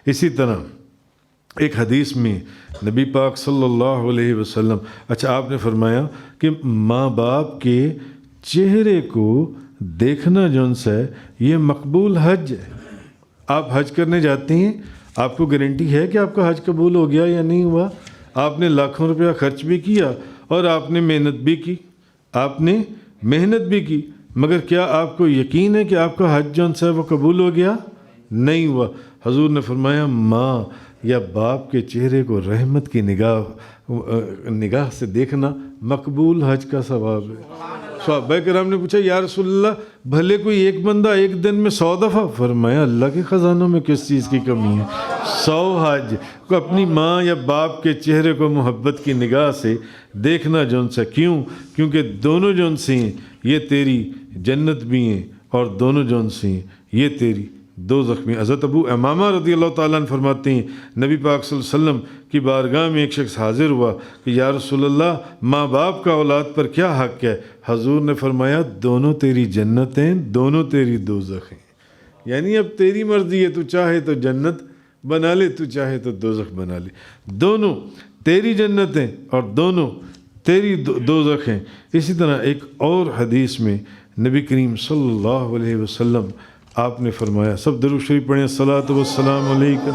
اسی طرح ایک حدیث میں نبی پاک صلی اللہ علیہ وسلم، اچھا آپ نے فرمایا کہ ماں باپ کے چہرے کو دیکھنا جو ہے یہ مقبول حج ہے۔ آپ حج کرنے جاتے ہیں، آپ کو گارنٹی ہے کہ آپ کا حج قبول ہو گیا یا نہیں ہوا؟ آپ نے لاکھوں روپیہ خرچ بھی کیا اور آپ نے محنت بھی کی، مگر کیا آپ کو یقین ہے کہ آپ کا حج جو ہے وہ قبول ہو گیا؟ نہیں ہوا۔ حضور نے فرمایا ماں یا باپ کے چہرے کو رحمت کی نگاہ سے دیکھنا مقبول حج کا ثواب ہے۔ صحابہ کرام نے پوچھا یا رسول اللہ بھلے کوئی ایک بندہ ایک دن میں 100 دفعہ، فرمایا اللہ کے خزانوں میں کس چیز کی کمی ہے؟ 100 حج کو اپنی ماں یا باپ کے چہرے کو محبت کی نگاہ سے دیکھنا جون سے، کیونکہ دونوں جون سے ہیں یہ تیری جنت بھی ہیں اور دونوں جون سے ہیں یہ تیری دوزخ میں۔ حضرت ابو امامہ رضی اللہ تعالیٰ عنہ فرماتے ہیں نبی پاک صلی اللہ علیہ وسلم کی بارگاہ میں ایک شخص حاضر ہوا کہ یا رسول اللہ ماں باپ کا اولاد پر کیا حق ہے؟ حضور نے فرمایا دونوں تیری جنت ہیں، دونوں تیری دوزخ ہیں۔ یعنی اب تیری مرضی ہے، تو چاہے تو جنت بنا لے، تو چاہے تو دوزخ بنا لے، دونوں تیری جنت ہیں اور دونوں تیری دوزخ ہیں۔ اسی طرح ایک اور حدیث میں نبی کریم صلی اللہ علیہ وسلم آپ نے فرمایا، سب درود شریف پڑھیں، الصلاۃ والسلام علیک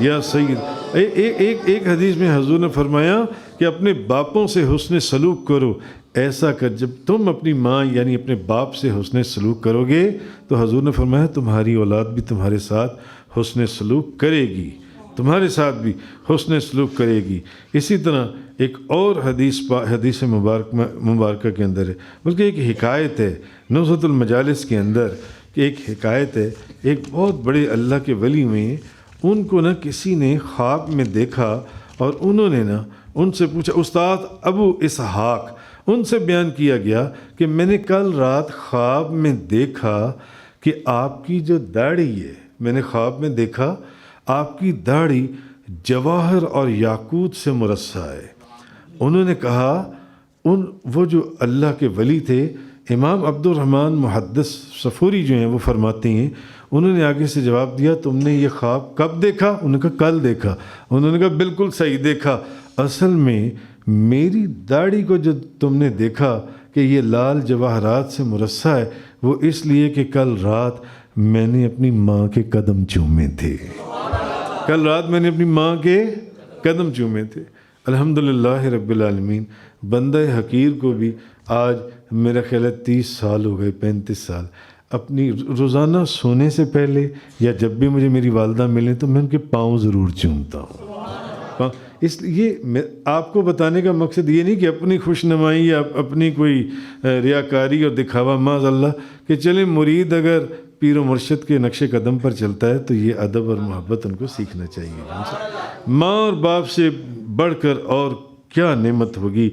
یا سید۔ ایک حدیث میں حضور نے فرمایا کہ اپنے باپوں سے حسن سلوک کرو، ایسا کر جب تم اپنی ماں یعنی اپنے باپ سے حسن سلوک کرو گے تو حضور نے فرمایا تمہاری اولاد بھی تمہارے ساتھ حسن سلوک کرے گی، تمہارے ساتھ بھی حسن سلوک کرے گی۔ اسی طرح ایک اور حدیث مبارکہ کے اندر ہے، بلکہ ایک حکایت ہے نزہۃ المجالس کے اندر، کہ ایک حکایت ہے، ایک بہت بڑے اللہ کے ولی میں ان کو کسی نے خواب میں دیکھا اور انہوں نے ان سے پوچھا، استاد ابو اسحاق، ان سے بیان کیا گیا کہ میں نے کل رات خواب میں دیکھا کہ آپ کی جو داڑھی ہے، میں نے خواب میں دیکھا آپ کی داڑھی جواہر اور یاقوت سے مرصع ہے۔ انہوں نے کہا وہ جو اللہ کے ولی تھے امام عبد الرحمن محدث صفوری جو ہیں وہ فرماتے ہیں، انہوں نے آگے سے جواب دیا تم نے یہ خواب کب دیکھا؟ انہوں نے کہا کل دیکھا۔ انہوں نے کہا بالکل صحیح دیکھا، اصل میں میری داڑھی کو جو تم نے دیکھا کہ یہ لال جواہرات سے مرصع ہے، وہ اس لیے کہ کل رات میں نے اپنی ماں کے قدم چومے تھے، کل رات میں نے اپنی ماں کے قدم چومے تھے۔ الحمدللہ رب العالمین، بندہ حقیر کو بھی آج میرا خیال ہے 30 سال ہو گئے، 35 سال، اپنی روزانہ سونے سے پہلے یا جب بھی مجھے میری والدہ ملیں تو میں ان کے پاؤں ضرور چومتا ہوں۔ اس لیے آپ کو بتانے کا مقصد یہ نہیں کہ اپنی خوش نمائی یا اپنی کوئی ریاکاری اور دکھاوا، معاذ اللہ، کہ چلیں مرید اگر پیر و مرشد کے نقش قدم پر چلتا ہے تو یہ ادب اور محبت ان کو سیکھنا چاہیے۔ ماں اور باپ سے بڑھ کر اور کیا نعمت ہوگی۔